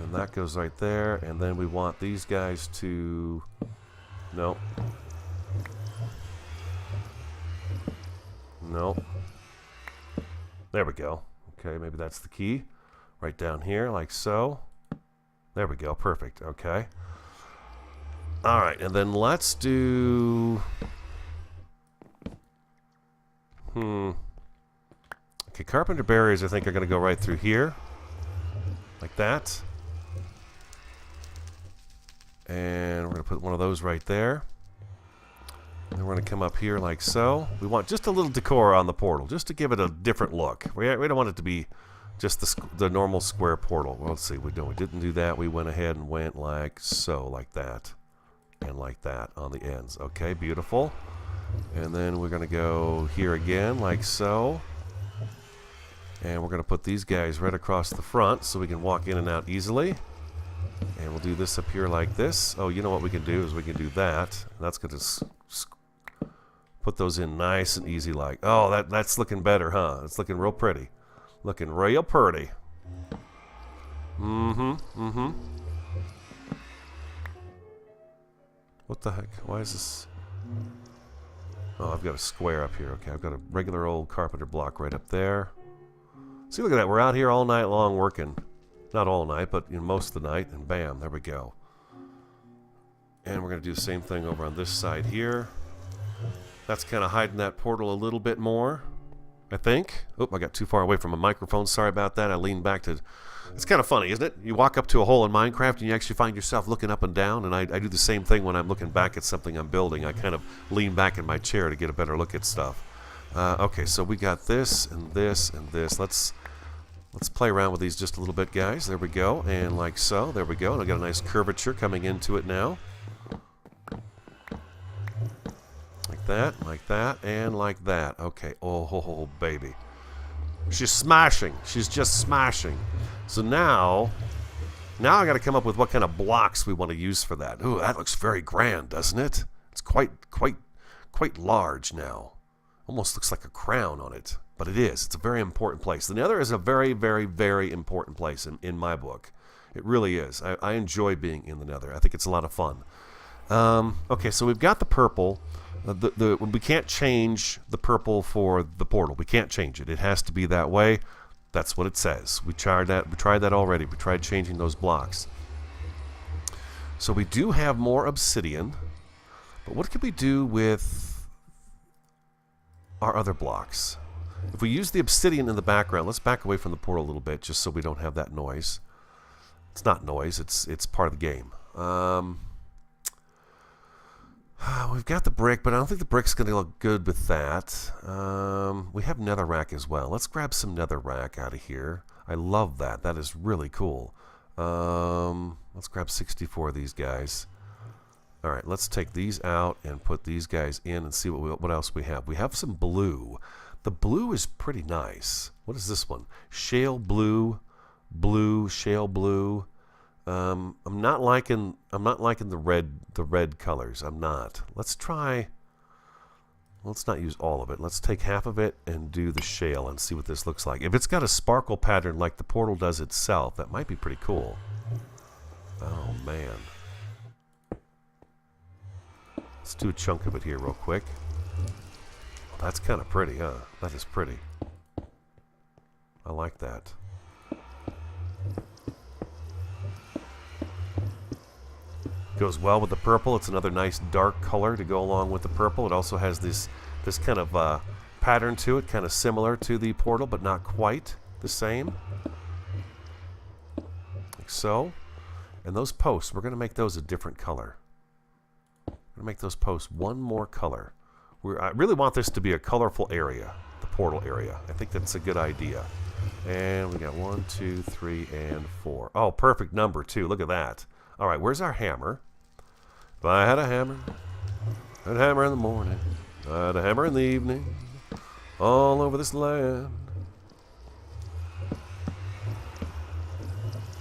And that goes right there. And then we want these guys to... No. No. There we go. Okay, maybe that's the key. Right down here, like so. There we go. Perfect. Okay. All right, and then let's do... Okay, carpenter barriers I think are going to go right through here. Like that. And we're going to put one of those right there. And we're going to come up here like so. We want just a little decor on the portal, just to give it a different look. We don't want it to be just the normal square portal. Well, let's see. We didn't do that. We went ahead and went like so, like that. And like that on the ends. Okay, beautiful. And then we're going to go here again, like so. And we're going to put these guys right across the front so we can walk in and out easily. And we'll do this up here like this. Oh, you know what we can do is we can do that. And that's going to put those in nice and easy like. Oh, that's looking better, huh? It's looking real pretty. Looking real pretty. What the heck? Why is this... Oh, I've got a square up here. Okay, I've got a regular old carpenter block right up there. See, look at that. We're out here all night long working. Not all night, but most of the night. And bam, there we go. And we're going to do the same thing over on this side here. That's kind of hiding that portal a little bit more, I think. Oh, I got too far away from my microphone. Sorry about that. I leaned back to... It's kind of funny, isn't it? You walk up to a hole in Minecraft and you actually find yourself looking up and down, and I do the same thing when I'm looking back at something I'm building. I kind of lean back in my chair to get a better look at stuff. Okay, so we got this and this and this. Let's play around with these just a little bit, guys. There we go, and like so. There we go, and I got a nice curvature coming into it now. Like that, and like that. Okay, oh, baby. She's smashing. She's just smashing. So now I got to come up with what kind of blocks we want to use for that. Ooh, that looks very grand, doesn't it? It's quite large now. Almost looks like a crown on it, but it is. It's a very important place. The Nether is a very, very, very important place in my book. It really is. I enjoy being in the Nether. I think it's a lot of fun. Okay, so we've got the purple. We can't change the purple for the portal. We can't change it. It has to be that way. That's what it says. We tried that already. We tried changing those blocks. So we do have more obsidian. But what can we do with our other blocks? If we use the obsidian in the background, let's back away from the portal a little bit just so we don't have that noise. It's not noise. It's part of the game. We've got the brick, but I don't think the brick's going to look good with that. We have netherrack as well. Let's grab some netherrack out of here. I love that. That is really cool. Let's grab 64 of these guys. All right, let's take these out and put these guys in and see what else we have. We have some blue. The blue is pretty nice. What is this one? Shale blue, shale blue. I'm not liking the red colors. I'm not. Let's not use all of it. Let's take half of it and do the shale and see what this looks like. If it's got a sparkle pattern like the portal does itself, that might be pretty cool. Oh man. Let's do a chunk of it here real quick. That's kind of pretty, huh? That is pretty. I like that. Goes well with the purple. It's another nice dark color to go along with the purple. It also has this kind of pattern to it, kind of similar to the portal, but not quite the same. Like so. And those posts, we're going to make those a different color. We're going to make those posts one more color. I really want this to be a colorful area, the portal area. I think that's a good idea. And we got 1, 2, 3, and 4. Oh, perfect number, too. Look at that. All right, where's our hammer? If I had a hammer, I'd hammer in the morning, I had a hammer in the evening, all over this land.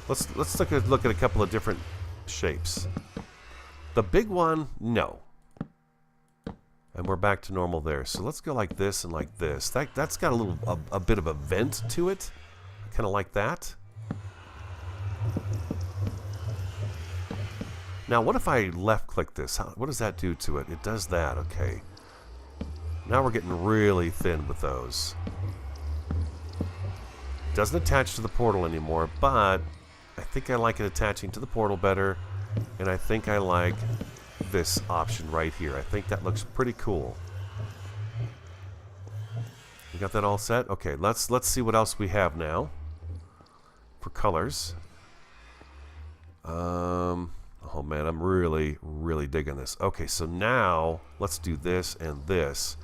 Let's look at a couple of different shapes. The big one, no. And we're back to normal there. So let's go like this and like this. That's got a bit of a vent to it. I kind of like that. Now, what if I left-click this? What does that do to it? It does that. Okay. Now we're getting really thin with those. Doesn't attach to the portal anymore, but I think I like it attaching to the portal better, and I think I like this option right here. I think that looks pretty cool. We got that all set? Okay, let's see what else we have now for colors. Oh man, I'm really digging this. Okay, so now let's do this and this.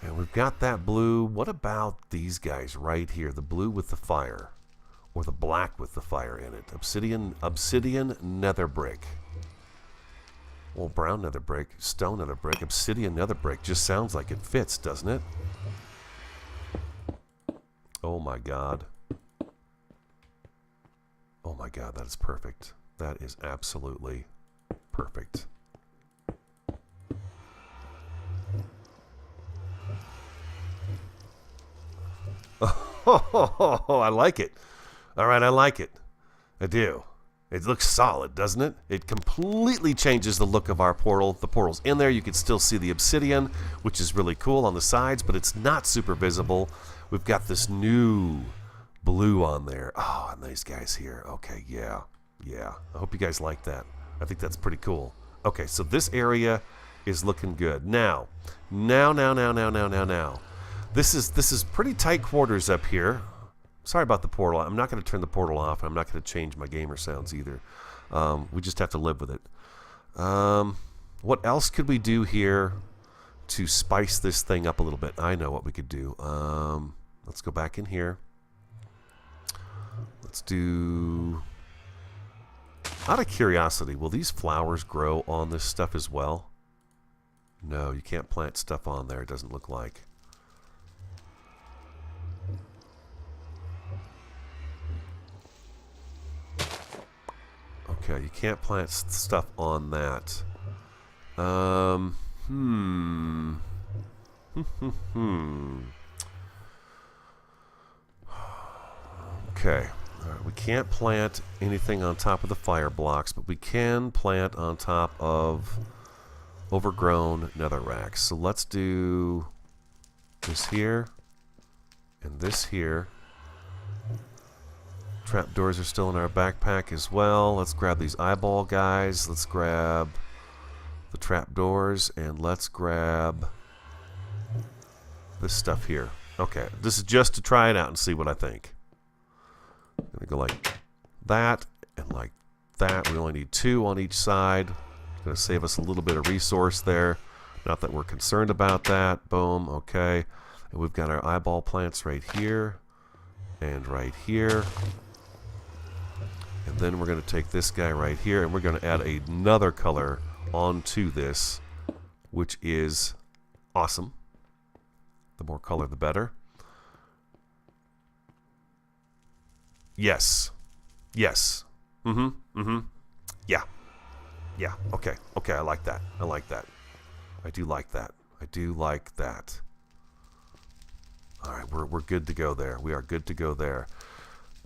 And we've got that blue. What about these guys right here? The blue with the fire, or the black with the fire in it. Obsidian nether brick. Well, brown nether brick, stone nether brick, obsidian nether brick. Just sounds like it fits, doesn't it? Oh my god. Oh my god, that is perfect. That is absolutely perfect. Oh, I like it. All right, I like it. I do. It looks solid, doesn't it? It completely changes the look of our portal. The portal's in there. You can still see the obsidian, which is really cool on the sides, but it's not super visible. We've got this new blue on there. Oh, and these guys here. Okay, yeah. I hope you guys like that. I think that's pretty cool. Okay, so this area is looking good. Now. This is pretty tight quarters up here. Sorry about the portal. I'm not going to turn the portal off. I'm not going to change my gamer sounds either. We just have to live with it. What else could we do here to spice this thing up a little bit? I know what we could do. Let's go back in here. Let's do... Out of curiosity, will these flowers grow on this stuff as well? No, you can't plant stuff on there. It doesn't look like. Okay, you can't plant stuff on that. Okay. We can't plant anything on top of the fire blocks, but we can plant on top of overgrown nether racks. So let's do this here and this here. Trapdoors are still in our backpack as well. Let's grab these eyeball guys. Let's grab the trapdoors, and let's grab this stuff here. Okay, this is just to try it out and see what I think. I'm going to go like that and like that. We only need 2 on each side. It's going to save us a little bit of resource there. Not that we're concerned about that. Boom, okay. And we've got our eyeball plants right here and right here. And then we're going to take this guy right here, and we're going to add another color onto this, which is awesome. The more color, the better. Yes. Yes. Yeah. Okay. I like that. I do like that. All right, we're good to go there. We are good to go there.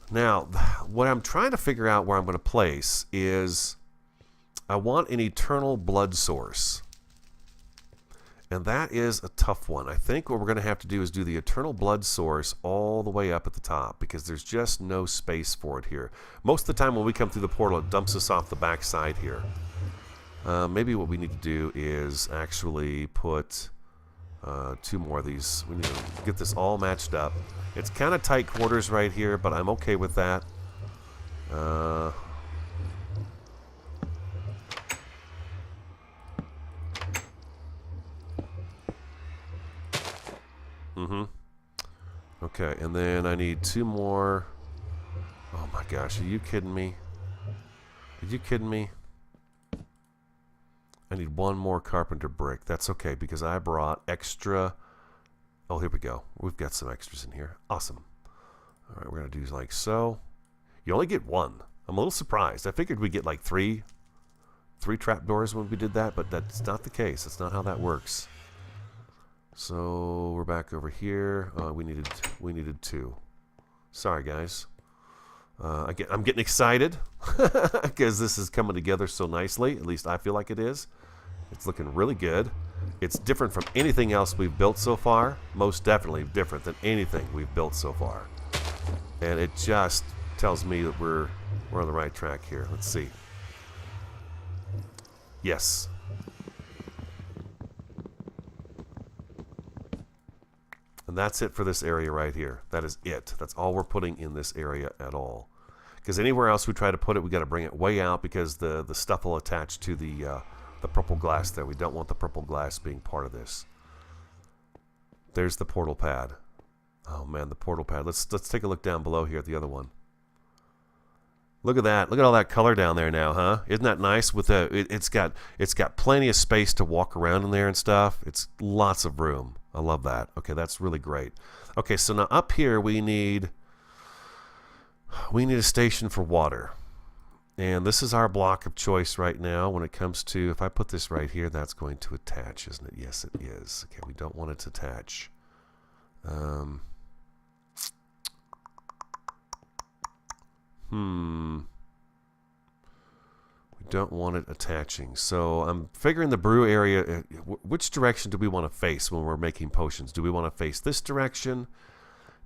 Now, what I'm trying to figure out where I'm going to place is I want an eternal blood source. And that is a tough one. I think what we're going to have to do is do the eternal blood source all the way up at the top, because there's just no space for it here. Most of the time when we come through the portal, it dumps us off the back side here. Maybe what we need to do is actually put 2 more of these. We need to get this all matched up. It's kind of tight quarters right here, but I'm okay with that. Okay, and then I need 2 more. Oh my gosh, are you kidding me? I need 1 more carpenter brick. That's okay, because I brought extra. Oh, here we go. We've got some extras in here. Awesome. All right, we're going to do like so. You only get 1. I'm a little surprised. I figured we'd get like 3 trapdoors when we did that, but that's not the case. That's not how that works. So we're back over here. We needed 2. Sorry, guys. Again, I'm getting excited because this is coming together so nicely. At least I feel like it is. It's looking really good. It's different from anything else we've built so far. Most definitely different than anything we've built so far. And it just tells me that we're on the right track here. Let's see. Yes. And that's it for this area right here. That is it. That's all we're putting in this area at all. Because anywhere else we try to put it, we got to bring it way out because the stuff will attach to the purple glass there. We don't want the purple glass being part of this. There's the portal pad. Oh man, the portal pad. Let's take a look down below here at the other one. Look at that. Look at all that color down there now, huh? Isn't that nice? With it's got plenty of space to walk around in there and stuff. It's lots of room. I love that. Okay, that's really great. Okay, so now up here we need a station for water. And this is our block of choice right now when it comes to, if I put this right here, that's going to attach, isn't it? Yes, it is. Okay, we don't want it to attach. We don't want it attaching. So I'm figuring the brew area, which direction do we want to face when we're making potions? Do we want to face this direction?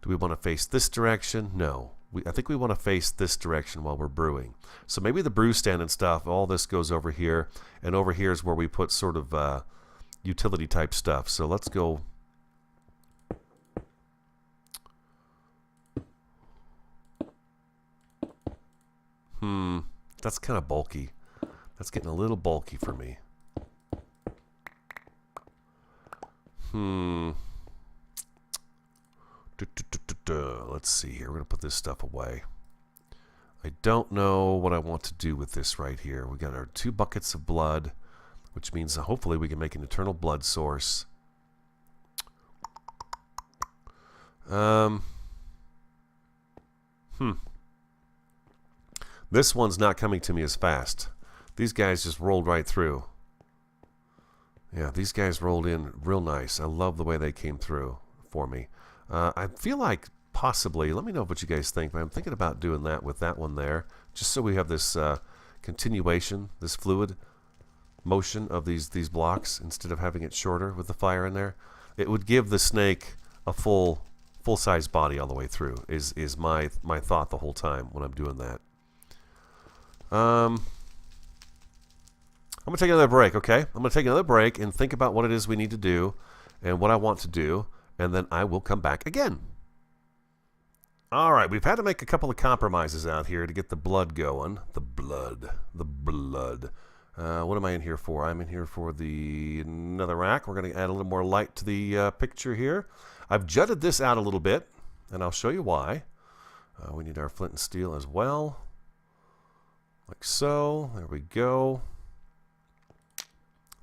Do we want to face this direction? No. I think we want to face this direction while we're brewing. So maybe the brew stand and stuff, all this goes over here, and over here is where we put sort of utility type stuff. So let's go. That's kind of bulky. That's getting a little bulky for me. Let's see here. We're going to put this stuff away. I don't know what I want to do with this right here. We got our 2 buckets of blood, which means hopefully we can make an eternal blood source. This one's not coming to me as fast. These guys just rolled right through. Yeah, these guys rolled in real nice. I love the way they came through for me. I feel like possibly, let me know what you guys think, but I'm thinking about doing that with that one there, just so we have this continuation, this fluid motion of these blocks instead of having it shorter with the fire in there. It would give the snake a full-size body all the way through, is my thought the whole time when I'm doing that. I'm going to take another break, okay? I'm going to take another break and think about what it is we need to do and what I want to do, and then I will come back again. All right, we've had to make a couple of compromises out here to get the blood going. The blood. What am I in here for? I'm in here for the nether rack. We're going to add a little more light to the picture here. I've jutted this out a little bit, and I'll show you why. We need our flint and steel as well. Like so. There we go.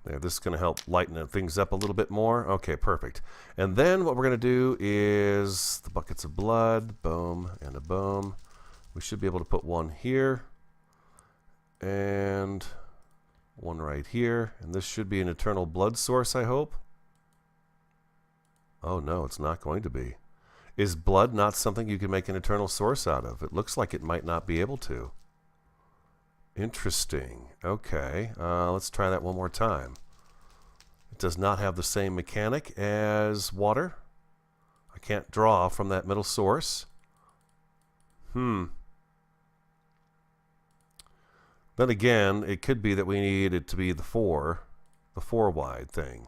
There, this is going to help lighten things up a little bit more. Okay, perfect. And then what we're going to do is the buckets of blood. Boom and a boom. We should be able to put one here. And one right here. And this should be an eternal blood source, I hope. Oh, no, it's not going to be. Is blood not something you can make an eternal source out of? It looks like it might not be able to. Interesting. Okay, let's try that one more time. It does not have the same mechanic as water. I can't draw from that middle source. Then again, it could be that we need it to be the 4 wide thing.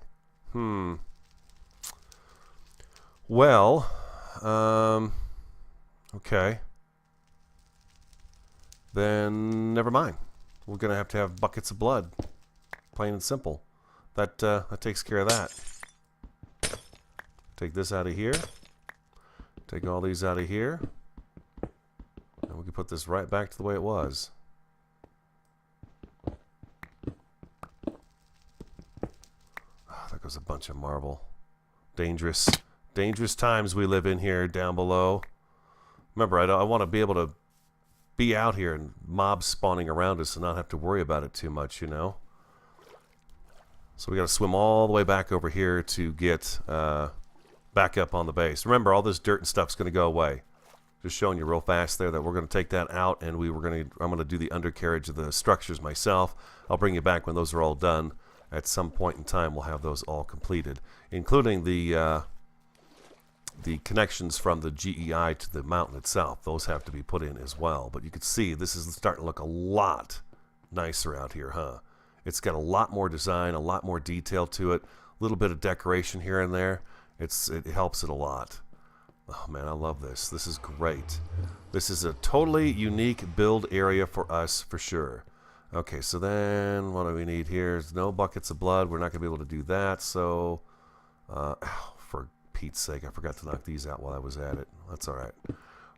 Well, okay. Then never mind. We're going to have buckets of blood. Plain and simple. That takes care of that. Take this out of here. Take all these out of here. And we can put this right back to the way it was. Oh, there goes a bunch of marble. Dangerous times we live in here down below. Remember, I want to be able to be out here and mobs spawning around us and not have to worry about it too much, you know. So we got to swim all the way back over here to get back up on the base. Remember, all this dirt and stuff's going to go away. Just showing you real fast there that we're going to take that out, and I'm going to do the undercarriage of the structures myself. I'll bring you back when those are all done. At some point in time, we'll have those all completed, including the connections from the GEI to the mountain itself. Those have to be put in as well. But you can see this is starting to look a lot nicer out here, huh? It's got a lot more design, a lot more detail to it, a little bit of decoration here and there. It helps it a lot. Oh man, I love this. This is great. This is a totally unique build area for us for sure. Okay, so then what do we need here? There's no buckets of blood. We're not going to be able to do that. So, for Pete's sake, I forgot to knock these out while I was at it. That's all right.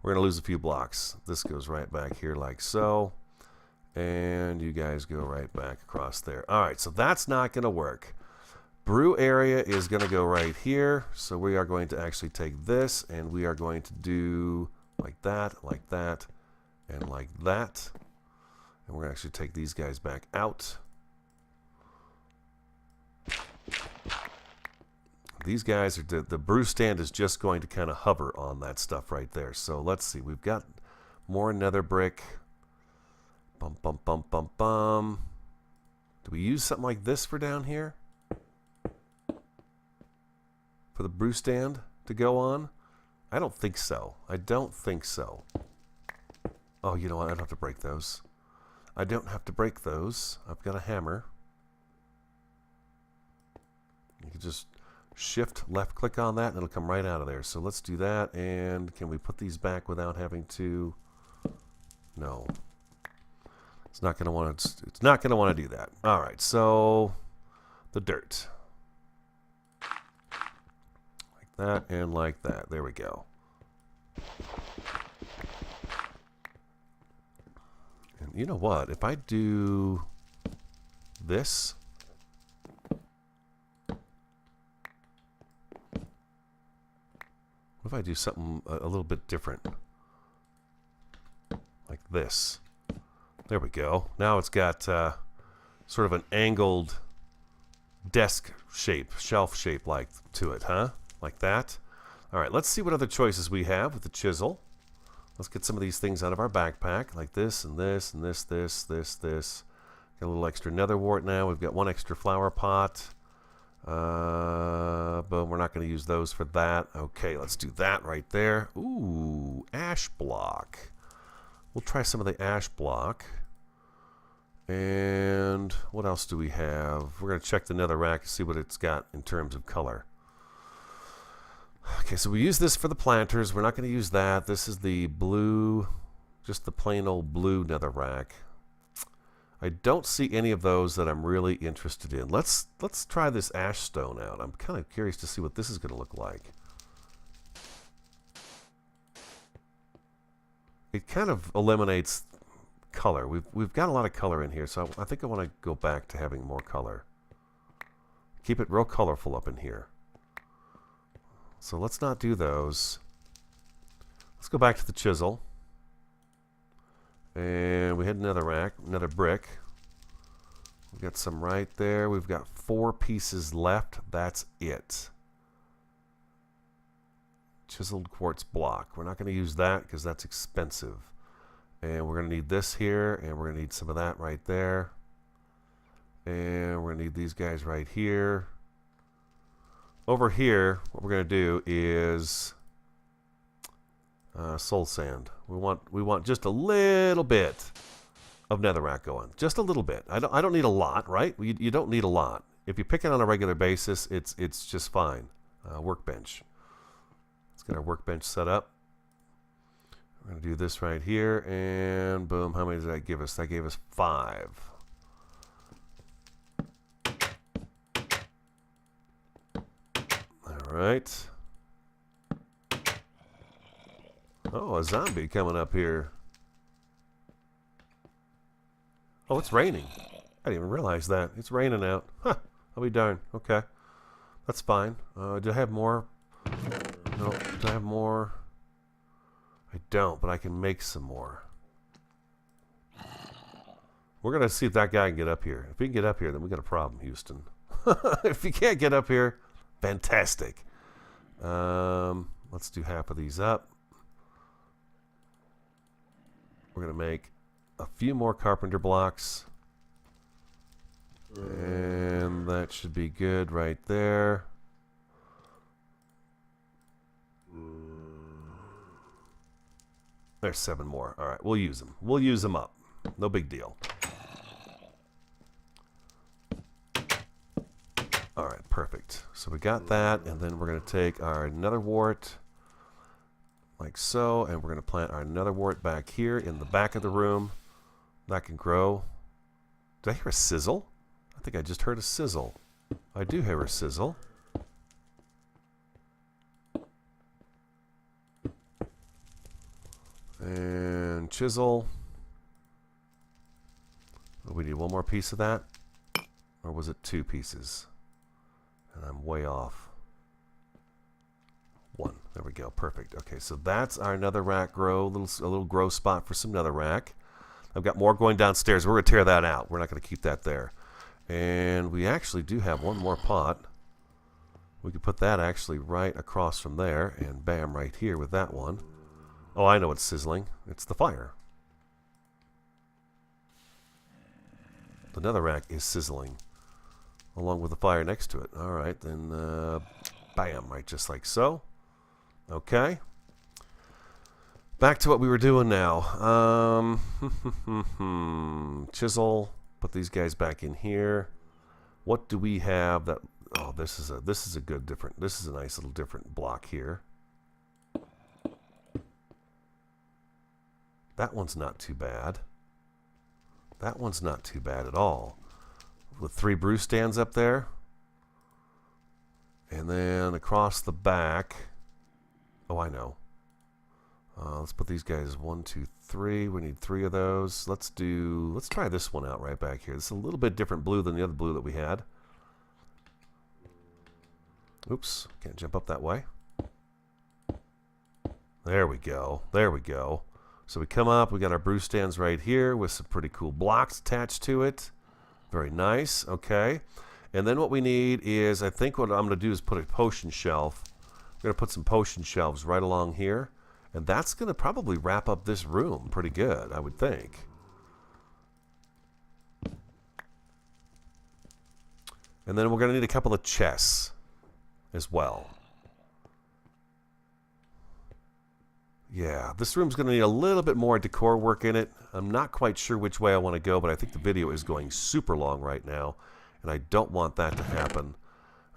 We're going to lose a few blocks. This goes right back here like so. And you guys go right back across there. All right, so that's not going to work. Brew area is going to go right here. So we are going to actually take this, and we are going to do like that, and like that. And we're going to actually take these guys back out. These guys are, the brew stand is just going to kind of hover on that stuff right there. So let's see, we've got more nether brick. Bum, bum, bum, bum, bum. Do we use something like this for down here? For the brew stand to go on? I don't think so. I don't think so. Oh, you know what? I don't have to break those. I don't have to break those. I've got a hammer. You can just shift left click on that and it'll come right out of there. So let's do that. And can we put these back without having to? No. It's not going to want to. It's not going to want to do that. All right. So the dirt. Like that and like that. There we go. And you know what? If I do this. What if I do something a little bit different? Like this. There we go. Now it's got sort of an angled desk shape, shelf shape like to it, huh? Like that. All right, let's see what other choices we have with the chisel. Let's get some of these things out of our backpack, like this and this and this. Got a little extra nether wart now. We've got one extra flower pot. But we're not going to use those for that. Okay, let's do that right there. Ooh, ash block. We'll try some of the ash block. And what else do we have? We're going to check the nether rack and see what it's got in terms of color. Okay, so we use this for the planters. We're not going to use that. This is the blue, just the plain old blue nether rack. I don't see any of those that I'm really interested in. Let's try this ash stone out. I'm kind of curious to see what this is going to look like. It kind of eliminates color. We've got a lot of color in here, so I think I want to go back to having more color. Keep it real colorful up in here. So let's not do those. Let's go back to the chisel. And we had another rack, another brick. We've got some right there. We've got 4 pieces left. That's it. Chiseled quartz block. We're not going to use that because that's expensive. And we're going to need this here, and we're going to need some of that right there. And we're going to need these guys right here. Over here, what we're going to do is soul sand. We want just a little bit of netherrack going, just a little bit. I don't need a lot, right? You don't need a lot. If you pick it on a regular basis, it's just fine. Workbench. Let's get our workbench set up. We're going to do this right here, and boom. How many did that give us? That gave us 5. All right. Oh, a zombie coming up here. Oh, it's raining. I didn't even realize that. It's raining out. Huh. I'll be darned. Okay. That's fine. Do I have more? No. Do I have more? I don't, but I can make some more. We're going to see if that guy can get up here. If he can get up here, then we got a problem, Houston. If he can't get up here, fantastic. Let's do half of these up. we're going to make a few more carpenter blocks. And that should be good right there. There's 7 more. All right, we'll use them. We'll use them up. No big deal. All right, perfect. So we got that, and then we're going to take our nether wart like so, and we're going to plant our nether wart back here in the back of the room. That can grow. Did I hear a sizzle? I think I just heard a sizzle. I do hear a sizzle. And chisel. Oh, we need one more piece of that? Or was it 2 pieces? And I'm way off. 1. There we go. Perfect. Okay, so that's our netherrack grow. A little grow spot for some netherrack. I've got more going downstairs. We're going to tear that out. We're not going to keep that there. And we actually do have one more pot. We could put that actually right across from there. And bam, right here with that one. Oh, I know what's sizzling. It's the fire. The netherrack is sizzling along with the fire next to it. All right, then bam, right, just like so. Okay. Back to what we were doing now. Chisel. Put these guys back in here. What do we have that? Oh, this is a good different. This is a nice little different block here. That one's not too bad. That one's not too bad at all. With 3 brew stands up there. And then across the back. Oh, I know. Let's put these guys 1, 2, 3. We need 3 of those. Let's try this one out right back here. This is a little bit different blue than the other blue that we had. Oops, can't jump up that way. There we go. There we go. So we come up, we got our brew stands right here with some pretty cool blocks attached to it. Very nice. Okay. And then what we need is, I think what I'm going to do is put a potion shelf. I'm going to put some potion shelves right along here. And that's going to probably wrap up this room pretty good, I would think. And then we're going to need a couple of chests as well. Yeah, this room's going to need a little bit more decor work in it. I'm not quite sure which way I want to go, but I think the video is going super long right now, and I don't want that to happen.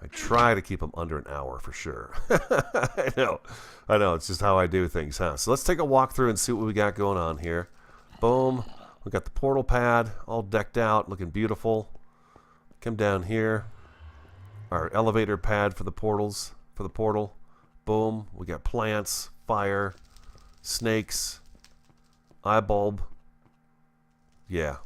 I try to keep them under an hour for sure. I know, it's just how I do things, huh? So let's take a walk through and see what we got going on here. Boom, we got the portal pad all decked out, looking beautiful. Come down here, our elevator pad for the portals, for the portal. Boom, we got plants, fire, snakes, eye bulb. Yeah.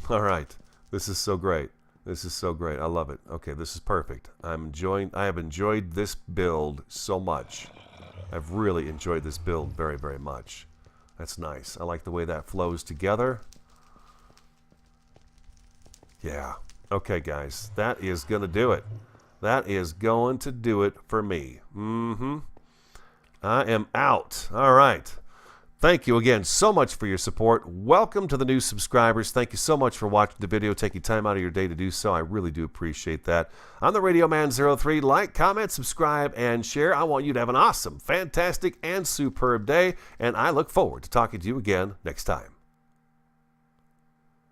All right. This is so great. This is so great. I love it. Okay, this is perfect. I have enjoyed this build so much. I've really enjoyed this build very, very much. That's nice. I like the way that flows together. Yeah. Okay, guys. That is going to do it. That is going to do it for me. I am out. All right. Thank you again so much for your support. Welcome to the new subscribers. Thank you so much for watching the video, taking time out of your day to do so. I really do appreciate that. I'm the Radio Man 03. Like, comment, subscribe, and share. I want you to have an awesome, fantastic, and superb day, and I look forward to talking to you again next time.